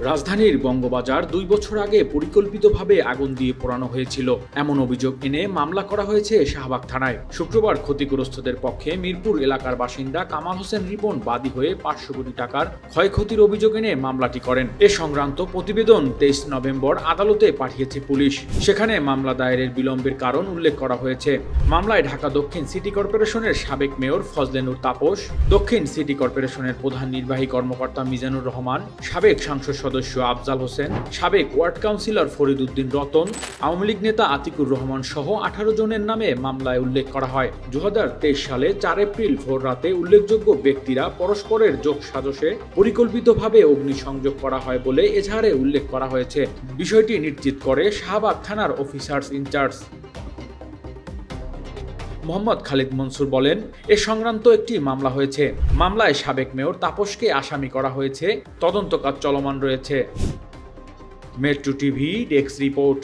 রাজধানীর বঙ্গবাজার ২ বছর আগে পরিকল্পিতভাবে আগুন দিয়ে পোড়ানো হয়েছিল এমন অভিযোগ এনে মামলা করা হয়েছে শাহবাগ থানায়। শুক্রবার ক্ষতিগ্রস্তদের পক্ষে মিরপুর এলাকার বাসিন্দা কামাল হোসেন রিপন বাদী হয়ে ৫০০ কোটি টাকার ক্ষয়ক্ষতির অভিযোগ এনে মামলাটি করেন। এ সংক্রান্ত প্রতিবেদন ২৩ নভেম্বর আদালতে পাঠিয়েছে পুলিশ। সেখানে মামলা দায়েরের বিলম্বের কারণ উল্লেখ করা হয়েছে। মামলায় ঢাকা দক্ষিণ সিটি কর্পোরেশনের সাবেক মেয়র ফজলে নূর তাপস, দক্ষিণ সিটি কর্পোরেশনের প্রধান নির্বাহী কর্মকর্তা মিজানুর রহমান, সাবেক সংসদ সদস্য আফজাল হোসেন, সাবেক ওয়ার্ড কাউন্সিলর ফরিদ উদ্দিন রতন, আওয়ামী লীগ নেতা আতিকুর রহমান সহ ১৮ জনের নামে মামলায় উল্লেখ করা হয়। ২০২৩ সালে ৪ এপ্রিল ভোর রাতে উল্লেখযোগ্য ব্যক্তিরা পরস্পরের যোগসাজশে পরিকল্পিতভাবে অগ্নিসংযোগ করা হয় বলে এজাহারে উল্লেখ করা হয়েছে। বিষয়টি নিশ্চিত করে শাহবাগ থানার অফিসার্স ইনচার্জ মোহাম্মদ খালিদ মনসুর বলেন, এ সংক্রান্ত একটি মামলা হয়েছে। মামলায় সাবেক মেয়র তাপসকে আসামি করা হয়েছে। তদন্ত কাজ চলমান রয়েছে। Metro TV desk report.